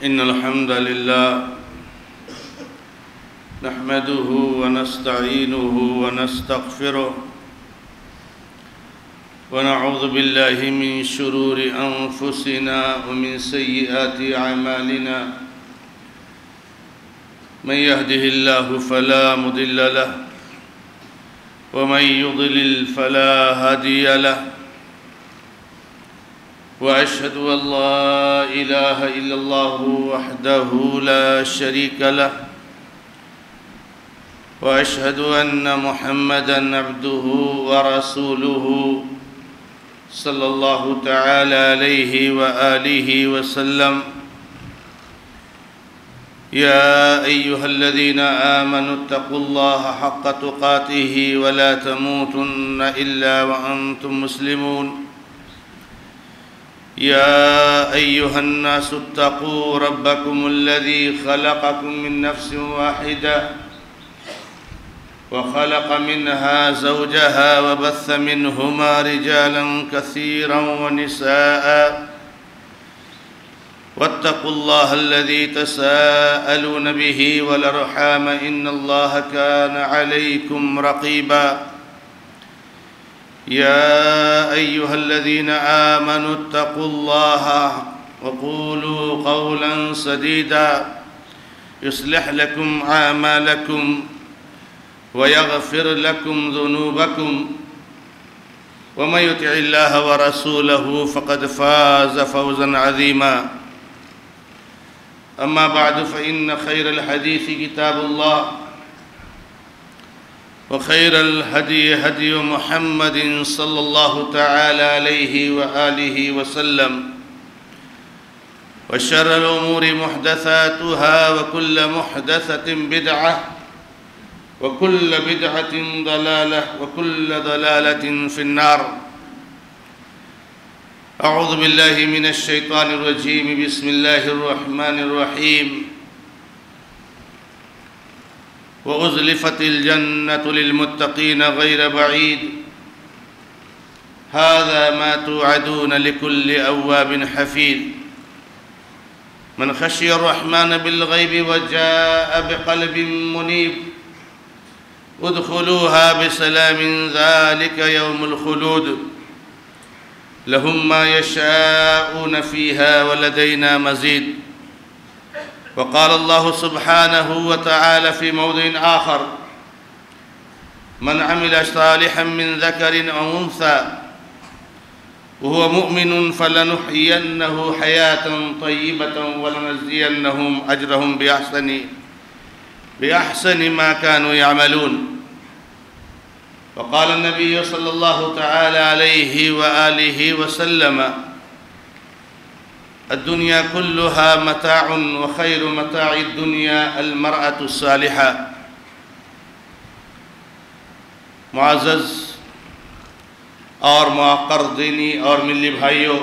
إن الحمد لله نحمده ونستعينه ونستغفره ونعوذ بالله من شرور أنفسنا ومن سيئات أعمالنا من يهده الله فلا مضل له ومن يضلل فلا هادي له وأشهد أن لا إله إلا الله وحده لا شريك له وأشهد أن محمدًا عبده ورسوله صلى الله تعالى عليه وآله وسلم يا أيها الذين آمنوا اتقوا الله حق تقاته ولا تموتن إلا وأنتم مسلمون يا أيها الناس اتقوا ربكم الذي خلقكم من نفس واحدة وخلق منها زوجها وبث منهما رجالا كثيرا ونساء واتقوا الله الذي تساءلون به والأرحام إن الله كان عليكم رقيبا يا أيها الذين آمنوا اتقوا الله وقولوا قولا سديدا يصلح لكم أعمالكم ويغفر لكم ذنوبكم ومن يطع الله ورسوله فقد فاز فوزا عظيما أما بعد فإن خير الحديث كتاب الله وخير الهدي هدي محمد صلى الله تعالى عليه وآله وسلم وشر الأمور محدثاتها وكل محدثة بدعة وكل بدعة ضلالة وكل ضلالة في النار أعوذ بالله من الشيطان الرجيم بسم الله الرحمن الرحيم وأزلفت الجنة للمتقين غير بعيد هذا ما توعدون لكل أواب حفيظ من خشي الرحمن بالغيب وجاء بقلب منيب ادخلوها بسلام ذلك يوم الخلود لهم ما يشاءون فيها ولدينا مزيد وقال الله سبحانه وتعالى في موضع آخر من عمل صالحا من ذكر أو أنثى وهو مؤمن فلنحيينه حياة طيبة ولنجزينهم أجرهم بأحسن ما كانوا يعملون وقال النبي صلى الله تعالى عليه وآله وسلم الدنيا كلها متاع وخير متاع الدنيا المرأة الصالحة معزز اور معقر دینی اور ملی بھائیوں،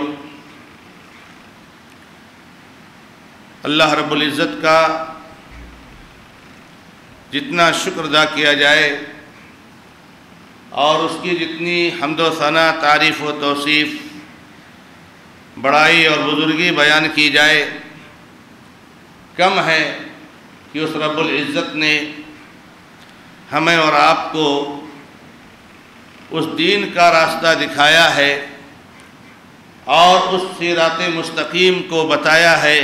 اللہ رب العزت کا جتنا شکر ادا کیا جائے اور اس کی جتنی حمد و ثنا تعریف و توصیف بڑائی اور بزرگی بیان کی جائے کم ہے کہ اس رب العزت نے ہمیں اور آپ کو اس دین کا راستہ دکھایا ہے اور اس صراط مستقیم کو بتایا ہے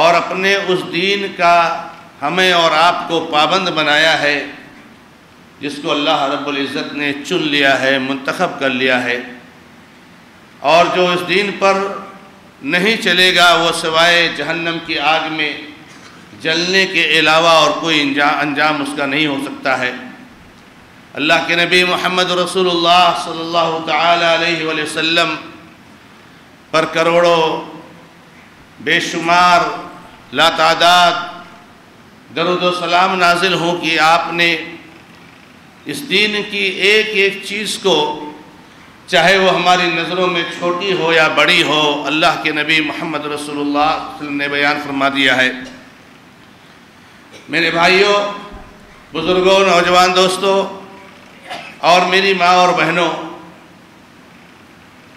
اور اپنے اس دین کا ہمیں اور آپ کو پابند بنایا ہے جس کو اللہ رب العزت نے چن لیا ہے، منتخب کر لیا ہے، اور جو اس دین پر نہیں چلے گا وہ سوائے جہنم کی آگ میں جلنے کے علاوہ اور کوئی انجام اس کا نہیں ہو سکتا ہے۔ اللہ کے نبی محمد رسول اللہ صلی اللہ تعالی علیہ وآلہ وسلم پر کروڑوں بے شمار لا تعداد درود و سلام نازل ہوں کہ آپ نے اس دین کی ایک ایک چیز کو، چاہے وہ ہماری نظروں میں چھوٹی ہو یا بڑی ہو، اللہ کے نبی محمد رسول اللہ صلی اللہ علیہ وسلم نے بیان فرما دیا ہے۔ میرے بھائیوں، بزرگوں، نوجوان دوستوں اور میری ماں اور بہنوں،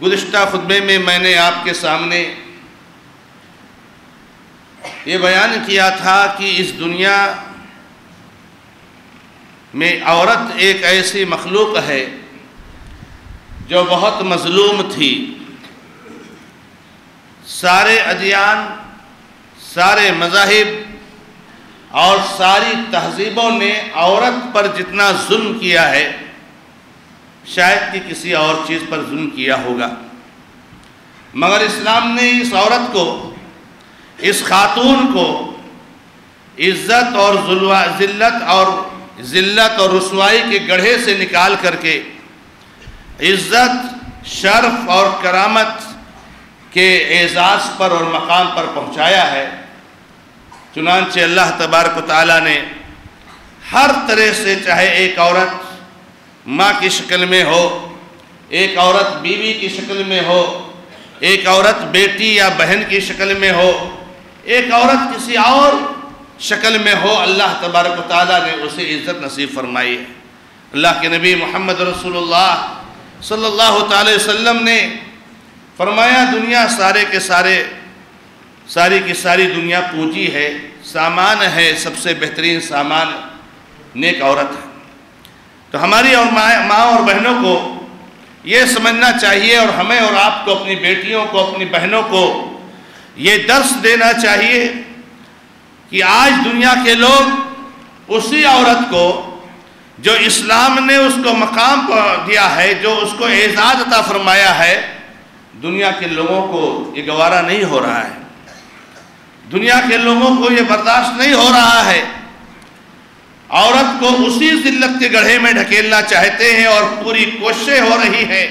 گزشتہ خطبے میں نے آپ کے سامنے یہ بیان کیا تھا کہ اس دنیا میں عورت ایک ایسی مخلوق ہے جو بہت مظلوم تھی۔ سارے ادیان، سارے مذاہب اور ساری تہذیبوں نے عورت پر جتنا ظلم کیا ہے شاید کہ کسی اور چیز پر ظلم کیا ہوگا، مگر اسلام نے اس عورت کو، اس خاتون کو عزت اور ذلت اور رسوائی کے گڑھے سے نکال کر کے عزت، شرف اور کرامت کے اعزاز پر اور مقام پر پہنچایا ہے۔ چنانچہ اللہ تبارک و تعالیٰ نے ہر طرح سے، چاہے ایک عورت ماں کی شکل میں ہو، ایک عورت بیوی کی شکل میں ہو، ایک عورت بیٹی یا بہن کی شکل میں ہو، ایک عورت کسی اور شکل میں ہو، اللہ تبارک و تعالیٰ نے اسے عزت نصیب فرمائی ہے۔ اللہ کے نبی محمد رسول اللہ صلی اللہ تعالی وسلم نے فرمایا، دنیا ساری کی ساری دنیا پونجی ہے، سامان ہے، سب سے بہترین سامان نیک عورت ہے۔ تو ہماری اور ماں اور بہنوں کو یہ سمجھنا چاہیے، اور ہمیں اور آپ کو، اپنی بیٹیوں کو، اپنی بہنوں کو یہ درس دینا چاہیے کہ آج دنیا کے لوگ اسی عورت کو جو اسلام نے اس کو مقام دیا ہے، جو اس کو اعزاز عطا فرمایا ہے، دنیا کے لوگوں کو یہ گوارا نہیں ہو رہا ہے، دنیا کے لوگوں کو یہ برداشت نہیں ہو رہا ہے۔ عورت کو اسی ذلت کے گڑھے میں ڈھکیلنا چاہتے ہیں، اور پوری کوششیں ہو رہی ہیں،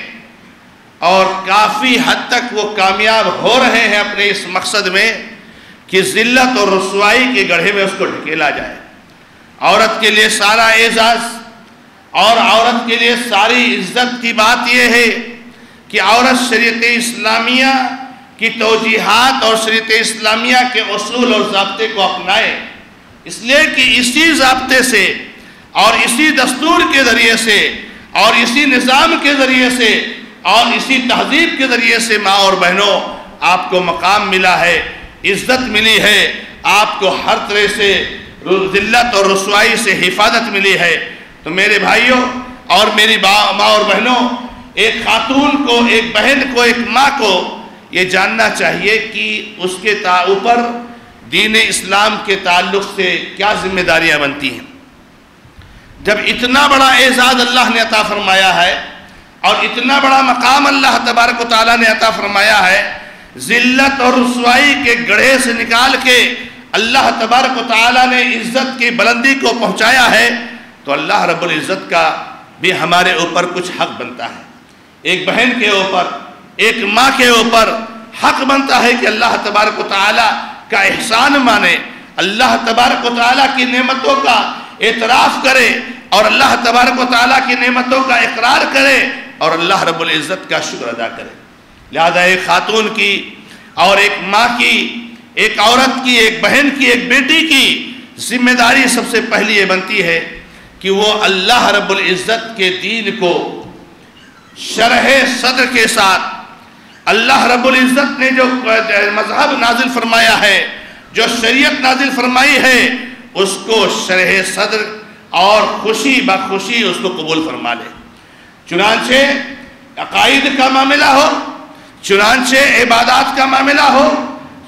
اور کافی حد تک وہ کامیاب ہو رہے ہیں اپنے اس مقصد میں کہ ذلت اور رسوائی کے گڑھے میں اس کو ڈھکیلا جائے۔ عورت کے لیے سارا اعزاز اور عورت کے لیے ساری عزت کی بات یہ ہے کہ عورت شریعت اسلامیہ کی توجیہات اور شریعت اسلامیہ کے اصول اور ضابطے کو اپنائے، اس لیے کہ اسی ضابطے سے اور اسی دستور کے ذریعے سے اور اسی نظام کے ذریعے سے اور اسی تہذیب کے ذریعے سے ماں اور بہنوں آپ کو مقام ملا ہے، عزت ملی ہے، آپ کو ہر طرح سے ذلت اور رسوائی سے حفاظت ملی ہے۔ تو میرے بھائیوں اور میری ماں اور بہنوں، ایک خاتون کو، ایک بہن کو، ایک ماں کو یہ جاننا چاہیے کہ اس کے اوپر دین اسلام کے تعلق سے کیا ذمہ داریاں بنتی ہیں۔ جب اتنا بڑا اعزاز اللہ نے عطا فرمایا ہے اور اتنا بڑا مقام اللہ تبارک و تعالیٰ نے عطا فرمایا ہے، ذلت اور رسوائی کے گڑھے سے نکال کے اللہ تبارک و تعالیٰ نے عزت کی بلندی کو پہنچایا ہے، تو اللہ رب العزت کا بھی ہمارے اوپر کچھ حق بنتا ہے۔ ایک بہن کے اوپر، ایک ماں کے اوپر حق بنتا ہے کہ اللہ تبارک و تعالیٰ کا احسان مانے، اللہ تبارک و تعالیٰ کی نعمتوں کا اعتراف کرے، اور اللہ تبارک و تعالیٰ کی نعمتوں کا اقرار کرے، اور اللہ رب العزت کا شکر ادا کرے۔ لہذا ایک خاتون کی اور ایک ماں کی، ایک عورت کی، ایک بہن کی، ایک بیٹی کی ذمہ داری سب سے پہلی یہ بنتی ہے کہ وہ اللہ رب العزت کے دین کو شرح صدر کے ساتھ، اللہ رب العزت نے جو مذہب نازل فرمایا ہے، جو شریعت نازل فرمائی ہے، اس کو شرح صدر اور خوشی بخوشی اس کو قبول فرما لے۔ چنانچہ عقائد کا معاملہ ہو، چنانچہ عبادات کا معاملہ ہو،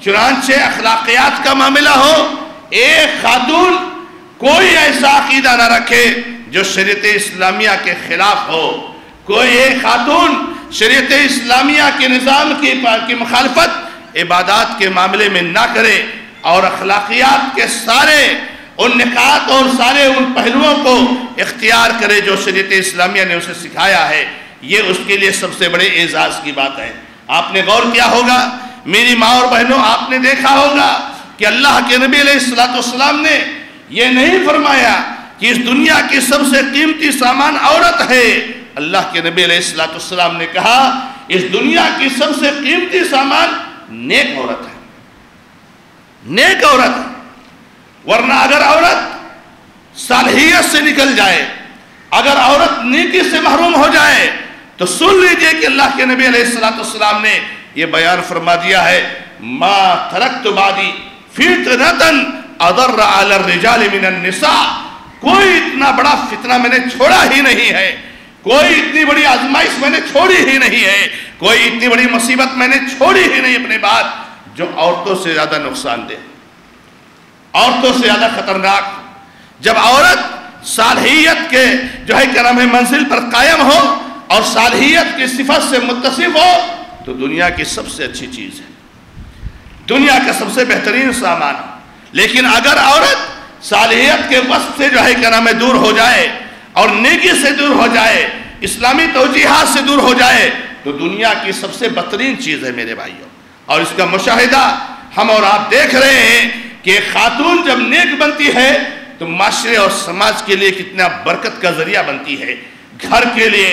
چنانچہ اخلاقیات کا معاملہ ہو، ایک خاتون کوئی ایسا عقیدہ نہ رکھے جو شریعت اسلامیہ کے خلاف ہو، کوئی ایک خاتون شریعت اسلامیہ کے نظام کی مخالفت عبادات کے معاملے میں نہ کرے، اور اخلاقیات کے سارے ان نکات اور سارے ان پہلوؤں کو اختیار کرے جو شریعت اسلامیہ نے اسے سکھایا ہے۔ یہ اس کے لیے سب سے بڑے اعزاز کی بات ہے۔ آپ نے غور کیا ہوگا میری ماں اور بہنوں، آپ نے دیکھا ہوگا کہ اللہ کے نبی علیہ السلام نے یہ نہیں فرمایا کہ اس دنیا کی سب سے قیمتی سامان عورت ہے۔ اللہ کے نبی علیہ السلام نے کہا اس دنیا کی سب سے قیمتی سامان نیک عورت ہے، نیک عورت ہے۔ ورنہ اگر عورت صالحیت سے نکل جائے، اگر عورت نیکی سے محروم ہو جائے، تو سن لیجئے کہ اللہ کے نبی علیہ السلام نے یہ بیان فرما دیا ہے، ما ترکت بعدی فتنتن اضر علی الرجال من النساء، کوئی اتنا بڑا فتنہ میں نے چھوڑا ہی نہیں ہے، کوئی اتنی بڑی آزمائش میں نے چھوڑی ہی نہیں ہے، کوئی اتنی بڑی مصیبت میں نے چھوڑی ہی نہیں اپنے بعد جو عورتوں سے زیادہ نقصان دے، عورتوں سے زیادہ خطرناک۔ جب عورت صالحیت کے جو ہے کیا نام ہے منزل پر قائم ہو اور صالحیت کی صفت سے متصف ہو تو دنیا کی سب سے اچھی چیز ہے، دنیا کا سب سے بہترین سامان۔ لیکن اگر عورت صالحیت کے وصف سے جو ہے کیا نام ہے دور ہو جائے اور نیکی سے دور ہو جائے، اسلامی توجیہات سے دور ہو جائے تو دنیا کی سب سے بدترین چیز ہے میرے بھائیوں۔ اور اس کا مشاہدہ ہم اور آپ دیکھ رہے ہیں کہ خاتون جب نیک بنتی ہے تو معاشرے اور سماج کے لیے کتنا برکت کا ذریعہ بنتی ہے، گھر کے لیے،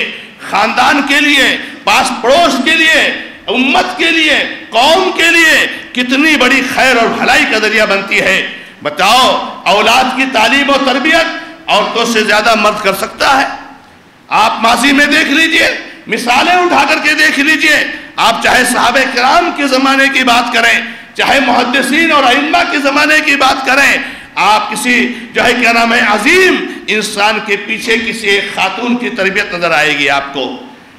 خاندان کے لیے، پاس پڑوس کے لیے، امت کے لیے، قوم کے لیے کتنی بڑی خیر اور بھلائی کا ذریعہ بنتی ہے۔ بتاؤ اولاد کی تعلیم و تربیت عورتوں سے زیادہ مرد کر سکتا ہے؟ آپ ماضی میں دیکھ لیجئے، مثالیں اٹھا کر کے دیکھ لیجئے، آپ چاہے صحابہ کرام کے زمانے کی بات کریں، چاہے محدثین اور ائمہ کے زمانے کی بات کریں، آپ کسی جو ہے کیا نام ہے عظیم انسان کے پیچھے کسی ایک خاتون کی تربیت نظر آئے گی آپ کو۔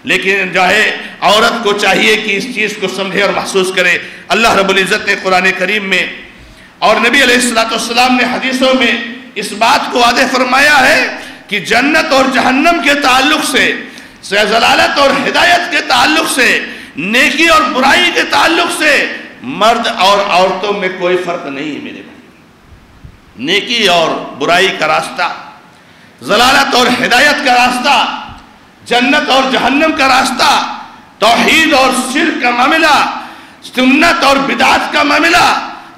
لیکن جو ہے عورت کو چاہیے کہ اس چیز کو سمجھے اور محسوس کرے۔ اللہ رب العزت نے قرآن کریم میں اور نبی علیہ السلام نے حدیثوں میں اس بات کو واضح فرمایا ہے کہ جنت اور جہنم کے تعلق سے، ضلالت اور ہدایت کے تعلق سے، نیکی اور برائی کے تعلق سے مرد اور عورتوں میں کوئی فرق نہیں ہے میرے بھائی۔ نیکی اور برائی کا راستہ، ضلالت اور ہدایت کا راستہ، جنت اور جہنم کا راستہ، توحید اور شرک کا معاملہ، سنت اور بدعت کا معاملہ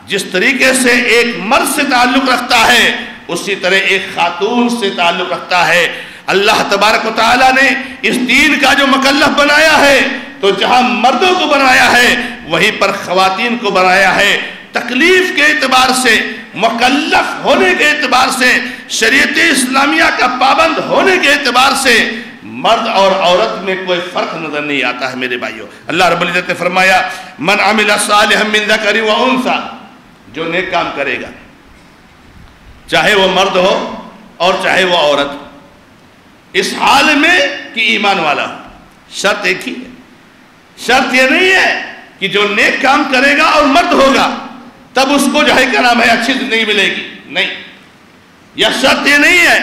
جس طریقے سے ایک مرد سے تعلق رکھتا ہے اسی طرح ایک خاتون سے تعلق رکھتا ہے۔ اللہ تبارک و تعالیٰ نے اس دین کا جو مکلف بنایا ہے تو جہاں مردوں کو بنایا ہے وہیں پر خواتین کو بنایا ہے۔ تکلیف کے اعتبار سے، مکلف ہونے کے اعتبار سے، شریعت اسلامیہ کا پابند ہونے کے اعتبار سے مرد اور عورت میں کوئی فرق نظر نہیں آتا ہے میرے بھائیوں۔ اللہ رب العزت نے فرمایا من عمل صالحا من ذکر و انثی، جو نیک کام کرے گا چاہے وہ مرد ہو اور چاہے وہ عورت ہو، اس حال میں کہ ایمان والا ہو۔ شرط ایک ہی ہے، شرط یہ نہیں ہے کہ جو نیک کام کرے گا اور مرد ہوگا تب اس کو جو ہے کیا نام ہے اچھی زندگی ملے گی، نہیں، یہ شرط یہ نہیں ہے۔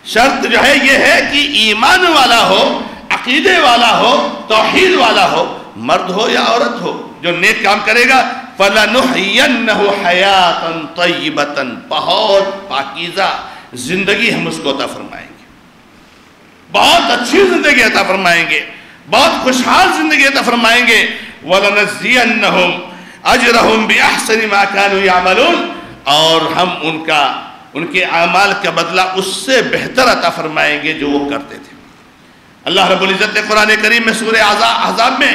شرط جو ہے یہ ہے کہ ایمان والا ہو، عقیدے والا ہو، توحید والا ہو، مرد ہو یا عورت ہو، جو نیک کام کرے گا فَلَنُحْيَنَّهُ حَيَاةً طَيِّبَةً، بہت پاکیزہ زندگی ہم اس کو عطا فرمائیں گے، بہت اچھی زندگی عطا فرمائیں گے، بہت خوشحال زندگی عطا فرمائیں گے۔ وَلَنَجْزِيَنَّهُمْ أَجْرَهُمْ بِأَحْسَنِ مَا كَانُوا يَعْمَلُونَ، اور ہم ان کے اعمال کا بدلہ اس سے بہتر عطا فرمائیں گے جو وہ کرتے تھے۔ اللہ رب العزت نے قرآن کریم میں سورہ احزاب میں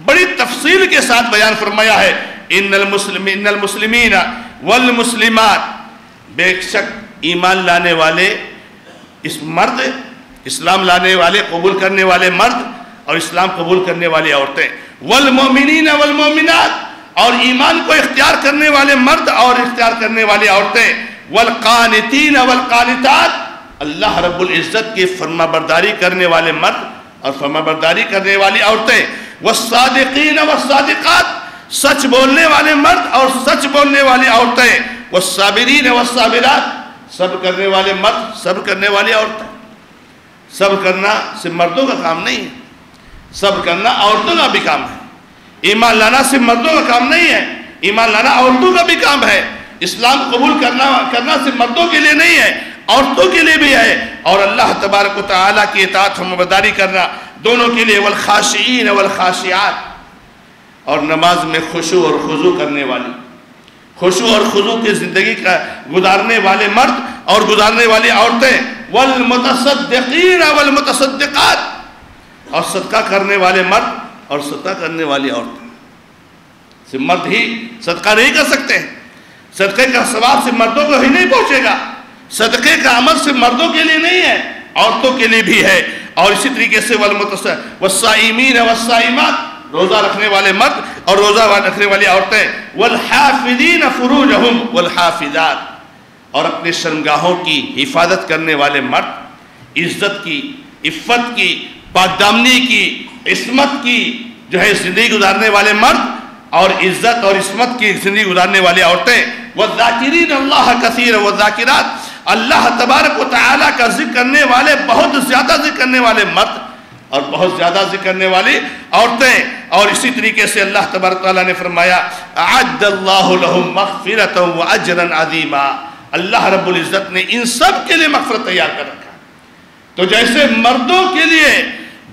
بڑی تفصیل کے ساتھ بیان فرمایا ہے ان المسلمین والمسلمات، بے شک ایمان لانے والے اس مرد، اسلام لانے والے، قبول کرنے والے مرد اور اسلام قبول کرنے والی عورتیں، والمؤمنین والمؤمنات، اور ایمان کو اختیار کرنے والے مرد اور اختیار کرنے والی عورتیں، والقانتین والقانتات، اللہ رب العزت کی فرما برداری کرنے والے مرد اور فرما برداری کرنے والی عورتیں، والصادقین والصادقات، سچ بولنے والے مرد اور سچ بولنے والی عورتیں، والصابرین والصابرات، صبر کرنے والے مرد، صبر کرنے والی عورتیں۔ صبر کرنا صرف مردوں کا کام نہیں ہے، صبر کرنا عورتوں کا بھی کام ہے۔ ایمان لانا صرف مردوں کا کام نہیں ہے، ایمان لانا عورتوں کا بھی کام ہے۔ اسلام قبول کرنا صرف مردوں کے لیے نہیں ہے، عورتوں کے لیے بھی ہے، اور اللہ تبارک و تعالیٰ کی اطاعت و برداری کرنا دونوں کے لیے، والخاشعین والخاشعات، اور نماز میں خشوع اور خضوع کرنے والی، خشوع اور خضوع کی زندگی کا گزارنے والے مرد اور گزارنے والی عورتیں، والمتصدقین والمتصدقات، اور صدقہ کرنے والے مرد اور صدقہ کرنے والی عورتیں۔ صرف مرد ہی صدقہ نہیں کر سکتے، صدقے کا ثواب صرف مردوں کو ہی نہیں پہنچے گا، صدقے کا عمل صرف مردوں کے لیے نہیں ہے، عورتوں کے لیے بھی ہے۔ اور اسی طریقے سے والصائمین والصائمات، روزہ رکھنے والے مرد اور روزہ رکھنے والی عورتیں، والحافظین فروجہم والحافظات، اور اپنے شرمگاہوں کی حفاظت کرنے والے مرد، عزت کی، عفت کی، پاک دامنی کی، عصمت کی جو ہے زندگی گزارنے والے مرد اور عزت اور عصمت کی زندگی گزارنے والی عورتیں، والذاکرین اللہ کثیرا والذاکرات، اللہ تبارک و تعالیٰ کا ذکر کرنے والے، بہت زیادہ ذکر کرنے والے مرد اور بہت زیادہ ذکر کرنے والی عورتیں۔ اور اسی طریقے سے اللہ تبارک و تعالیٰ نے فرمایا اعد اللہ لہم مغفرۃ واجرا عظیما، اللہ رب العزت نے ان سب کے لیے مغفرت تیار کر رکھا۔ تو جیسے مردوں کے لیے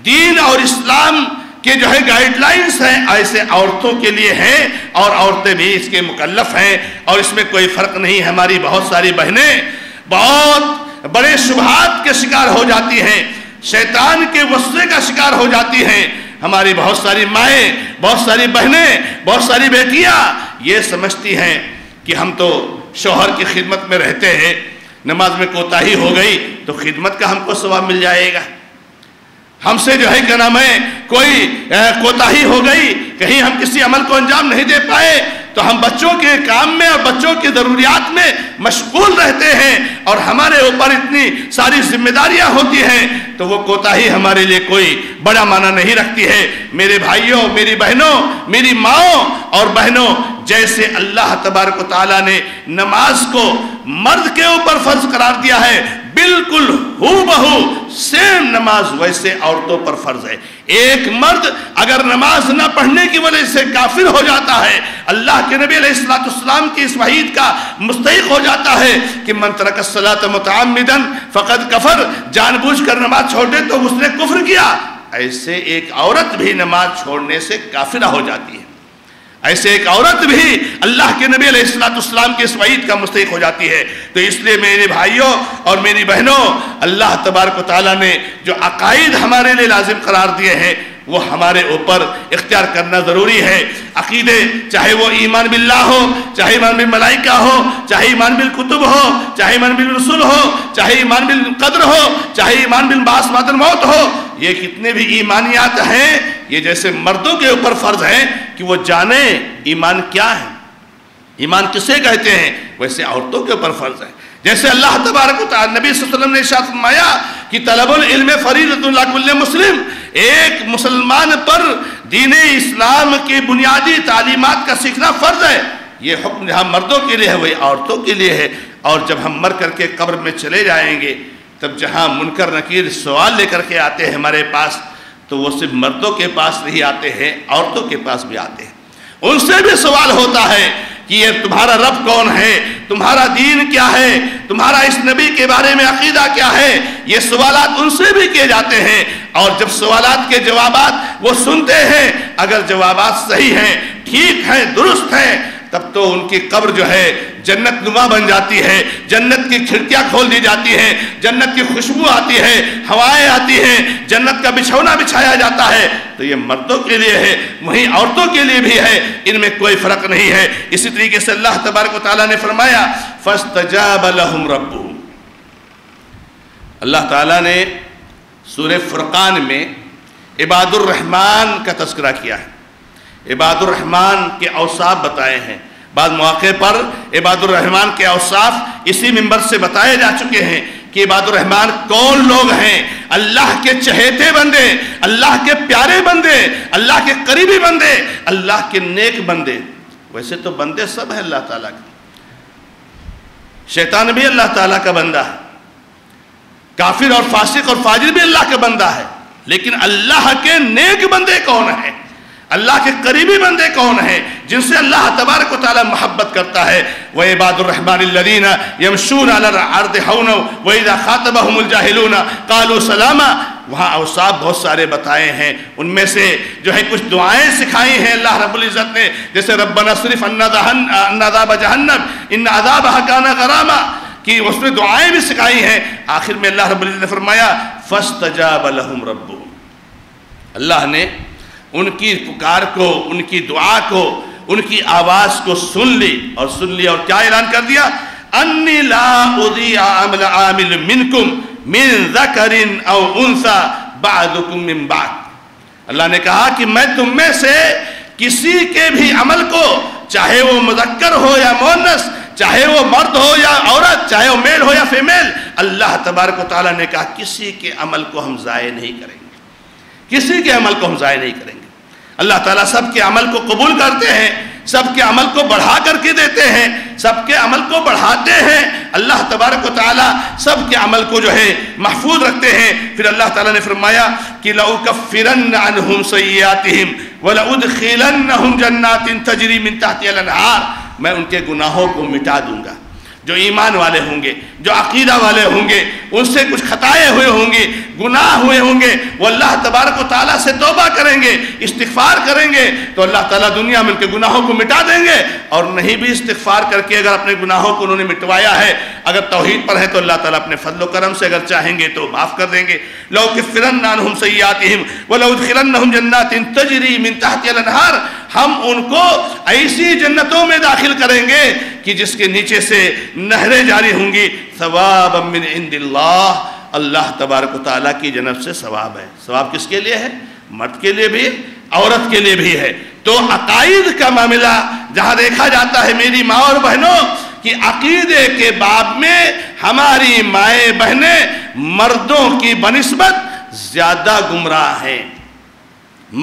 دین اور اسلام کے جو ہے گائیڈ لائنز ہیں، ایسے عورتوں کے لیے ہیں، اور عورتیں بھی اس کے مکلف ہیں، اور اس میں کوئی فرق نہیں۔ ہماری بہت ساری بہنیں بہت بڑے شبہات کے شکار ہو جاتی ہیں، شیطان کے وسوسے کا شکار ہو جاتی ہیں۔ ہماری بہت ساری مائیں، بہت ساری بہنیں، بہت ساری بیٹیاں یہ سمجھتی ہیں کہ ہم تو شوہر کی خدمت میں رہتے ہیں، نماز میں کوتاہی ہو گئی تو خدمت کا ہم کو ثواب مل جائے گا، ہم سے جو ہے کیا نام ہے کوئی کوتاہی ہو گئی، کہیں ہم کسی عمل کو انجام نہیں دے پائے تو ہم بچوں کے کام میں اور بچوں کی ضروریات میں مشغول رہتے ہیں، اور ہمارے اوپر اتنی ساری ذمہ داریاں ہوتی ہیں تو وہ کوتاہی ہمارے لیے کوئی بڑا معنی نہیں رکھتی ہے۔ میرے بھائیوں، میری بہنوں، میری ماؤں اور بہنوں، جیسے اللہ تبارک و تعالیٰ نے نماز کو مرد کے اوپر فرض قرار دیا ہے، بالکل ہو بہو سیم نماز ویسے عورتوں پر فرض ہے۔ ایک مرد اگر نماز نہ پڑھنے کی وجہ سے کافر ہو جاتا ہے، اللہ کے نبی علیہ السلام کی اس وعید کا مستحق ہو جاتا ہے کہ من ترک الصلاۃ متعمدا فقد کفر، جان بوجھ کر نماز چھوڑ دے تو اس نے کفر کیا، ایسے ایک عورت بھی نماز چھوڑنے سے کافرہ ہو جاتی ہے، ایسے ایک عورت بھی اللہ کے نبی علیہ السلام کے اس وعید کا مستحق ہو جاتی ہے۔ تو اس لیے میرے بھائیوں اور میری بہنوں، اللہ تبارک و تعالیٰ نے جو عقائد ہمارے لیے لازم قرار دیے ہیں وہ ہمارے اوپر اختیار کرنا ضروری ہے۔ عقیدے، چاہے وہ ایمان باللہ ہو، چاہے ایمان بالملائکہ ہو، چاہے ایمان بالکتب ہو، چاہے ایمان بالرسول ہو، چاہے ایمان بالقدر ہو، چاہے ایمان بالبعث بعد الموت ہو، یہ کتنے بھی ایمانیات ہیں یہ جیسے مردوں کے اوپر فرض ہے کہ وہ جانیں ایمان کیا ہے، ایمان کسے کہتے ہیں، ویسے عورتوں کے اوپر فرض ہے۔ جیسے اللہ تبارک و تعالی نبی صلی اللہ علیہ وسلم نے ارشاد فرمایا کہ طلب العلم فریضۃ علی کل مسلم، ایک مسلمان پر دین اسلام کی بنیادی تعلیمات کا سیکھنا فرض ہے۔ یہ حکم جہاں مردوں کے لیے ہے وہی عورتوں کے لیے ہے۔ اور جب ہم مر کر کے قبر میں چلے جائیں گے تب جہاں منکر نکیر سوال لے کر کے آتے ہیں ہمارے پاس، تو وہ صرف مردوں کے پاس نہیں آتے ہیں، عورتوں کے پاس بھی آتے ہیں۔ ان سے بھی سوال ہوتا ہے کہ یہ تمہارا رب کون ہے، تمہارا دین کیا ہے، تمہارا اس نبی کے بارے میں عقیدہ کیا ہے، یہ سوالات ان سے بھی کیے جاتے ہیں۔ اور جب سوالات کے جوابات وہ سنتے ہیں، اگر جوابات صحیح ہیں، ٹھیک ہیں، درست ہیں، تب تو ان کی قبر جو ہے جنت نما بن جاتی ہے، جنت کی کھڑکیاں کھول دی جاتی ہیں، جنت کی خوشبو آتی ہے، ہوائیں آتی ہیں، جنت کا بچھونا بچھایا جاتا ہے۔ تو یہ مردوں کے لیے ہے، وہیں عورتوں کے لیے بھی ہے، ان میں کوئی فرق نہیں ہے۔ اسی طریقے سے اللہ تبارک و تعالیٰ نے فرمایا فَاسْتَجَابَ لَهُمْ رَبُّهُمْ، اللہ تعالیٰ نے سورہ فرقان میں عباد الرحمن کا تذکرہ کیا ہے، عباد الرحمن کے اوصاف بتائے ہیں۔ بعض مواقع پر عباد الرحمن کے اوصاف اسی منبر سے بتائے جا چکے ہیں کہ عباد الرحمن کون لوگ ہیں، اللہ کے چہیتے بندے، اللہ کے پیارے بندے، اللہ کے قریبی بندے، اللہ کے نیک بندے۔ ویسے تو بندے سب ہیں اللہ تعالیٰ کے، شیطان بھی اللہ تعالیٰ کا بندہ ہے، کافر اور فاسق اور فاجر بھی اللہ کا بندہ ہے، لیکن اللہ کے نیک بندے کون ہیں، اللہ کے قریبی بندے کون ہیں جن سے اللہ تبارک و تعالی محبت کرتا ہے؟ وَعِبَادُ الرَّحْمَنِ الَّذِينَ يَمْشُونَ عَلَى الْأَرْضِ هَوْنًا وَإِذَا خَاطَبَهُمُ الْجَاهِلُونَ قَالُوا سَلَامًا۔ وہاں اوصاف بہت سارے بتائے ہیں، ان میں سے جو ہے کچھ دعائیں سکھائی ہیں اللہ رب العزت نے، جیسے رَبَّنَا اصْرِفْ عَنَّا عَذَابَ جَهَنَّمَ إِنَّ عَذَابَهَا كَانَ غَرَامًا، کہ اس میں دعائیں بھی سکھائی ہیں۔ آخر میں اللہ رب العزت نے فرمایا فَاسْتَجَابَ لَهُمْ رَبُّهُمْ، اللہ نے ان کی پکار کو، ان کی دعا کو، ان کی آواز کو سن لی اور کیا اعلان کر دیا؟ انی لا اضیع عمل عامل منکم من ذکر او انثى بعضکم من بعض، اللہ نے کہا کہ میں تم میں سے کسی کے بھی عمل کو، چاہے وہ مذکر ہو یا مؤنث، چاہے وہ مرد ہو یا عورت، چاہے وہ میل ہو یا فیمیل، اللہ تبارک و تعالیٰ نے کہا کسی کے عمل کو ہم ضائع نہیں کریں گے، کسی کے عمل کو ہم ضائع نہیں کریں گے۔ اللہ تعالیٰ سب کے عمل کو قبول کرتے ہیں، سب کے عمل کو بڑھا کر کے دیتے ہیں، سب کے عمل کو بڑھاتے ہیں۔ اللہ تبارک و تعالیٰ سب کے عمل کو جو ہے محفوظ رکھتے ہیں۔ پھر اللہ تعالیٰ نے فرمایا کہ لَأُكَفِّرَنَّ عَنْهُمْ سَيِّئَاتِهِمْ وَلَأُدْخِلَنَّهُمْ جَنَّاتٍ تَجْرِي مِنْ تَحْتِهَا الْأَنْهَارُ، میں ان کے گناہوں کو مٹا دوں گا۔ جو ایمان والے ہوں گے، جو عقیدہ والے ہوں گے، ان سے کچھ خطائیں ہوئے ہوں گے، گناہ ہوئے ہوں گے، وہ اللہ تبارک و تعالیٰ سے توبہ کریں گے، استغفار کریں گے، تو اللہ تعالیٰ دنیا میں ان کے گناہوں کو مٹا دیں گے۔ اور نہیں بھی استغفار کر کے اگر اپنے گناہوں کو انہوں نے مٹوایا ہے، اگر توحید پر ہے، تو اللہ تعالیٰ اپنے فضل و کرم سے اگر چاہیں گے تو معاف کر دیں گے۔ لَأُكَفِّرَنَّ عَنْهُمْ سَيِّئَاتِهِمْ وَلَأُدْخِلَنَّهُمْ جَنَّاتٍ تَجْرِي مِنْ تَحْتِهَا الْأَنْهَارُ، ہم ان کو ایسی جنتوں میں داخل کریں گے کہ جس کے نیچے سے نہریں جاری ہوں گی، ثوابا من عند اللہ، اللہ تبارک و تعالیٰ کی جانب سے ثواب ہے۔ ثواب کس کے لیے ہے؟ مرد کے لیے بھی، عورت کے لیے بھی ہے۔ تو عقائد کا معاملہ جہاں دیکھا جاتا ہے میری ماں اور بہنوں کہ عقیدے کے باب میں ہماری مائیں بہنیں مردوں کی بنسبت زیادہ گمراہ ہیں،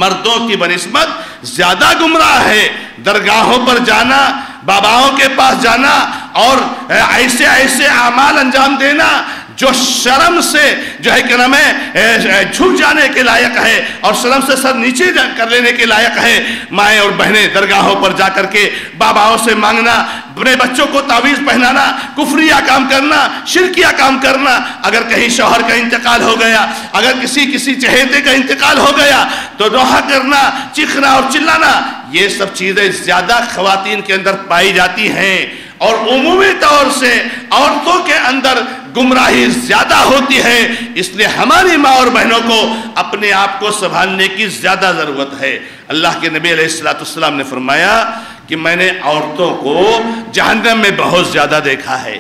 مردوں کی بنسبت زیادہ گمراہ ہے۔ درگاہوں پر جانا، باباؤں کے پاس جانا اور ایسے ایسے اعمال انجام دینا جو شرم سے جو ہے کہ نام ہے جھک جانے کے لائق ہے اور شرم سے سر نیچے کر لینے کے لائق ہے۔ مائیں اور بہنیں درگاہوں پر جا کر کے باباؤں سے مانگنا، اپنے بچوں کو تعویذ پہنانا، کفریہ کام کرنا، شرکیہ کام کرنا، اگر کہیں شوہر کا انتقال ہو گیا، اگر کسی چہیتے کا انتقال ہو گیا تو دوحہ کرنا، چیخنا اور چلانا، یہ سب چیزیں زیادہ خواتین کے اندر پائی جاتی ہیں۔ اور عمومی طور سے عورتوں کے اندر گمراہی زیادہ ہوتی ہے، اس لیے ہماری ماں اور بہنوں کو اپنے آپ کو سنبھالنے کی زیادہ ضرورت ہے۔ اللہ کے نبی علیہ السلام نے فرمایا کہ میں نے عورتوں کو جہنم میں بہت زیادہ دیکھا ہے۔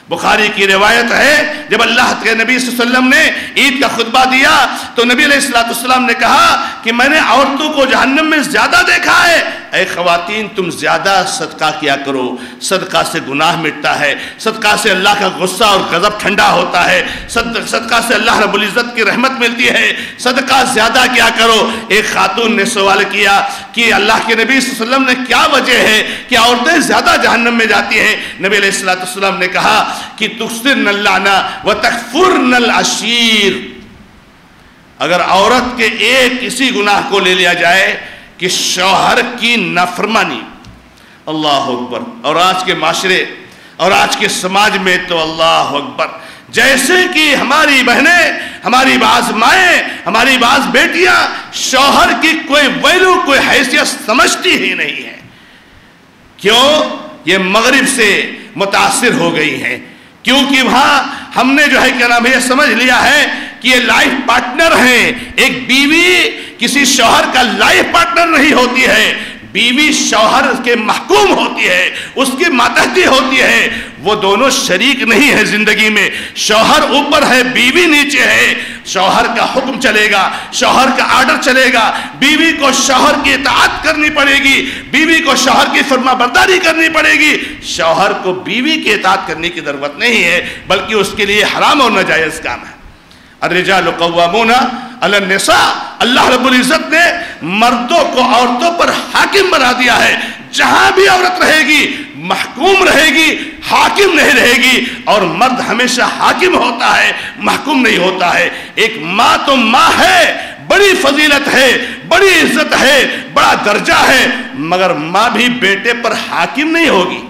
بخاری کی روایت ہے جب اللہ کے نبی صلی اللہ علیہ وسلم نے عید کا خطبہ دیا تو نبی علیہ السلام نے کہا کہ میں نے عورتوں کو جہنم میں زیادہ دیکھا ہے۔ اے خواتین تم زیادہ صدقہ کیا کرو، صدقہ سے گناہ مٹتا ہے، صدقہ سے اللہ کا غصہ اور غضب ٹھنڈا ہوتا ہے، صدقہ سے اللہ رب العزت کی رحمت ملتی ہے، صدقہ زیادہ کیا کرو۔ ایک خاتون نے سوال کیا کہ اللہ کے نبی صلی اللہ علیہ وسلم نے کیا وجہ ہے کہ عورتیں زیادہ جہنم میں جاتی ہیں؟ نبی علیہ السلام نے کہا کہ تکثرن اللعنہ وتکفرن العشیر، اگر عورت کے ایک کسی گناہ کو لے لیا جائے کہ شوہر کی نافرمانی، اللہ اکبر، اور آج کے معاشرے اور آج کے سماج میں تو اللہ اکبر، جیسے کہ ہماری بہنیں، ہماری بعض مائیں، ہماری بعض بیٹیاں شوہر کی کوئی ویلو، کوئی حیثیت سمجھتی ہی نہیں ہے۔ کیوں؟ یہ مغرب سے متاثر ہو گئی ہیں، کیونکہ وہاں ہم نے جو ہے کیا نام ہے یہ سمجھ لیا ہے کہ یہ لائف پارٹنر ہیں۔ ایک بیوی کسی شوہر کا لائف پارٹنر نہیں ہوتی ہے، بیوی شوہر کے محکوم ہوتی ہے، اس کی ماتحتی ہوتی ہے، وہ دونوں شریک نہیں ہے زندگی میں۔ شوہر اوپر ہے، بیوی نیچے ہے، شوہر کا حکم چلے گا، شوہر کا آرڈر چلے گا، بیوی کو شوہر کی اطاعت کرنی پڑے گی، بیوی کو شوہر کی فرما برداری کرنی پڑے گی۔ شوہر کو بیوی کی اطاعت کرنے کی ضرورت نہیں ہے، بلکہ اس کے لیے حرام اور ناجائز کام ہے۔ الرجال قوامون علی النساء، اللہ رب العزت نے مردوں کو عورتوں پر حاکم بنا دیا ہے۔ جہاں بھی عورت رہے گی محکوم رہے گی، حاکم نہیں رہے گی، اور مرد ہمیشہ حاکم ہوتا ہے، محکوم نہیں ہوتا ہے۔ ایک ماں تو ماں ہے، بڑی فضیلت ہے، بڑی عزت ہے، بڑا درجہ ہے، مگر ماں بھی بیٹے پر حاکم نہیں ہوگی۔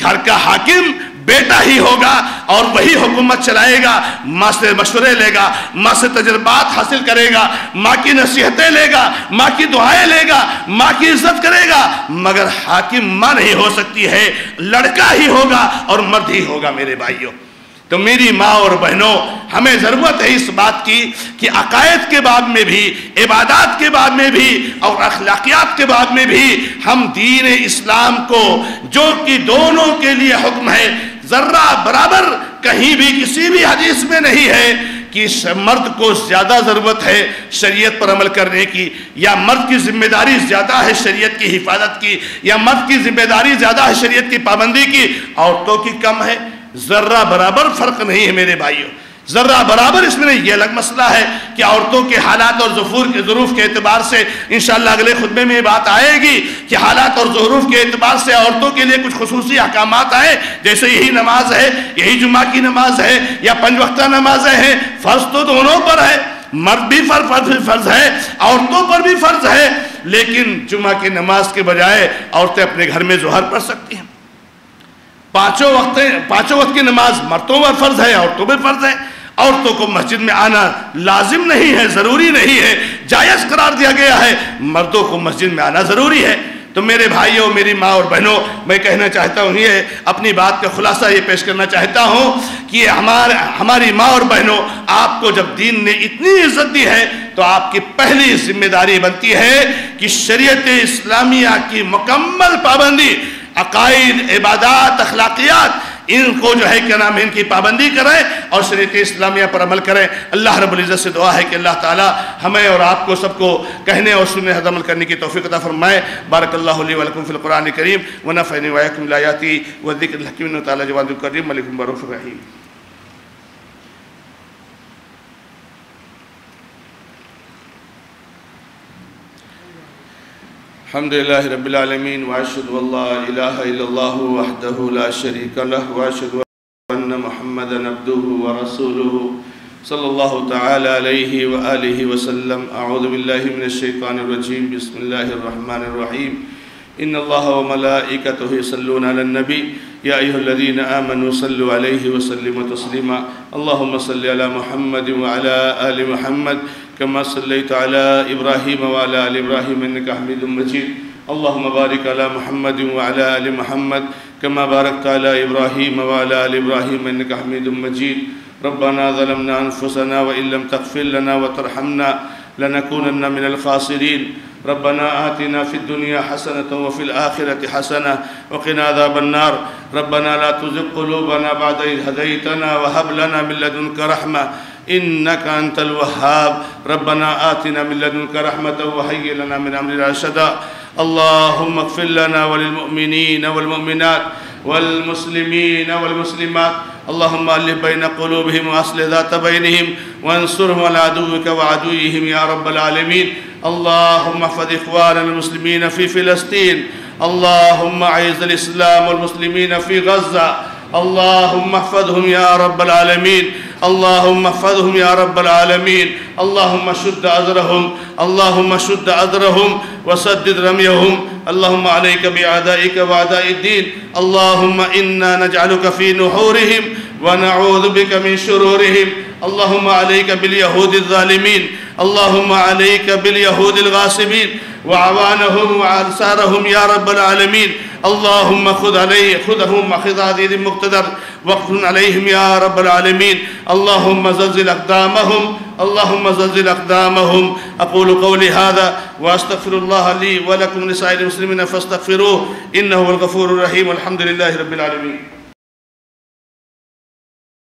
گھر کا حاکم بیٹا ہی ہوگا اور وہی حکومت چلائے گا، ماں سے مشورے لے گا، ماں سے تجربات حاصل کرے گا، ماں کی نصیحتیں لے گا، ماں کی دعائیں لے گا، ماں کی عزت کرے گا، مگر حاکم ماں نہیں ہو سکتی ہے، لڑکا ہی ہوگا اور مرد ہی ہوگا۔ میرے بھائیوں، تو میری ماں اور بہنوں، ہمیں ضرورت ہے اس بات کی کہ عقائد کے باب میں بھی، عبادات کے باب میں بھی اور اخلاقیات کے باب میں بھی ہم دین اسلام کو، جو کہ دونوں کے لیے حکم ہے، ذرہ برابر کہیں بھی کسی بھی حدیث میں نہیں ہے کہ مرد کو زیادہ ضرورت ہے شریعت پر عمل کرنے کی، یا مرد کی ذمہ داری زیادہ ہے شریعت کی حفاظت کی، یا مرد کی ذمہ داری زیادہ ہے شریعت کی پابندی کی، عورتوں کی کم ہے، ذرہ برابر فرق نہیں ہے میرے بھائیوں، ذرہ برابر اس میں نہیں۔ یہ الگ مسئلہ ہے کہ عورتوں کے حالات اور ظروف کے اعتبار سے انشاءاللہ اگلے خطبے میں یہ بات آئے گی کہ حالات اور ظروف کے اعتبار سے عورتوں کے لیے کچھ خصوصی احکامات آئے، جیسے یہی نماز ہے، یہی جمعہ کی نماز ہے، یا 5 وقتہ نمازیں ہیں، فرض تو دونوں پر ہے، مرد بھی فرض ہے، عورتوں پر بھی فرض ہے، لیکن جمعہ کی نماز کے بجائے عورتیں اپنے گھر میں ظہر پڑھ سکتی ہیں۔ 5 وقت کی نماز مردوں پر فرض ہے، عورتوں پر فرض ہے۔ عورتوں کو مسجد میں آنا لازم نہیں ہے، ضروری نہیں ہے، جائز قرار دیا گیا ہے، مردوں کو مسجد میں آنا ضروری ہے۔ تو میرے بھائیوں، میری ماں اور بہنوں، میں کہنا چاہتا ہوں، یہ اپنی بات کا خلاصہ یہ پیش کرنا چاہتا ہوں کہ ہماری ماں اور بہنوں، آپ کو جب دین نے اتنی عزت دی ہے تو آپ کی پہلی ذمہ داری بنتی ہے کہ شریعت اسلامیہ کی مکمل پابندی، عقائد، عبادات، اخلاقیات، ان کو جو ہے کیا نام ہے ان کی پابندی کریں اور شریعت اسلامیہ پر عمل کریں۔ اللہ رب العزت سے دعا ہے کہ اللہ تعالی ہمیں اور آپ کو سب کو کہنے اور سننے پر عمل کرنے کی توفیق عطا فرمائے۔ بارک اللہ لی و لکم فی القرآن الکریم ونفعنی و ایاکم بالآیات والذکر الحکیم انہ تعالی جواد الکریم ملک رؤوف رحیم۔ الحمدللہ رب العالمین واشہد ان لا الہ الا اللہ وحدہ لا شریک لہ واشہد ان محمدا عبدہ ورسولہ صلی اللہ تعالی علیہ وآلہ وسلم۔ اعوذ باللہ من الشیطان الرجیم، بسم اللہ الرحمن الرحیم۔ ان اللہ وملائکتہ یصلون علی النبی یا ایہا الذین آمنوا صلوا علیہ وسلموا تسلیما۔ اللہم صلی علی محمد وعلی آل محمد كما صليت على إبراهيم وعلى آل إبراهيم إنك حميد مجيد۔ اللهم بارك على محمد وعلى آل محمد كما باركت على إبراهيم وعلى آل إبراهيم إنك حميد مجيد۔ ربنا ظلمنا أنفسنا وإن لم تغفر لنا وترحمنا لنكونن من الخاسرين۔ ربنا آتنا في الدنيا حسنة وفي الآخرة حسنة وقنا عذاب النار۔ ربنا لا تزغ قلوبنا بعد إذ هديتنا وهب لنا من لدنك رحمة إنك أنت الوهاب۔ ربنا آتنا من لدنك رحمة وهيئ لنا من أمرنا رشدا۔ اللهم اغفر لنا وللمؤمنين والمؤمنات والمسلمين والمسلمات۔ اللهم ألف بين قلوبهم وأصلح ذات بينهم وانصرهم على عدوك وعدوهم يا رب العالمين۔ اللهم احفظ إخواننا المسلمين في فلسطين۔ اللهم أعز الإسلام والمسلمين في غزة۔ اللهم احفظهم يا رب العالمين۔ اللهم احفظهم يا رب العالمين۔ اللهم شد أزرهم، اللهم شد أزرهم وسدد رميهم۔ اللهم عليك بأعدائك وأعداء الدين۔ اللهم إنا نجعلك في نحورهم ونعوذ بك من شرورهم۔ اللهم عليك باليهود الظالمين، اللهم عليك باليهود الغاصبين وعوانهم وأنصارهم يا رب العالمين۔ اللهم خذهم أخذ عزيز مقتدر واقتل عليهم يا رب العالمين۔ اللهم زلزل أقدامهم، اللهم زلزل أقدامهم۔ أقول قولي هذا وأستغفر الله لي ولكم ولسائر المسلمين فاستغفروه إنه هو الغفور الرحيم والحمد لله رب العالمين۔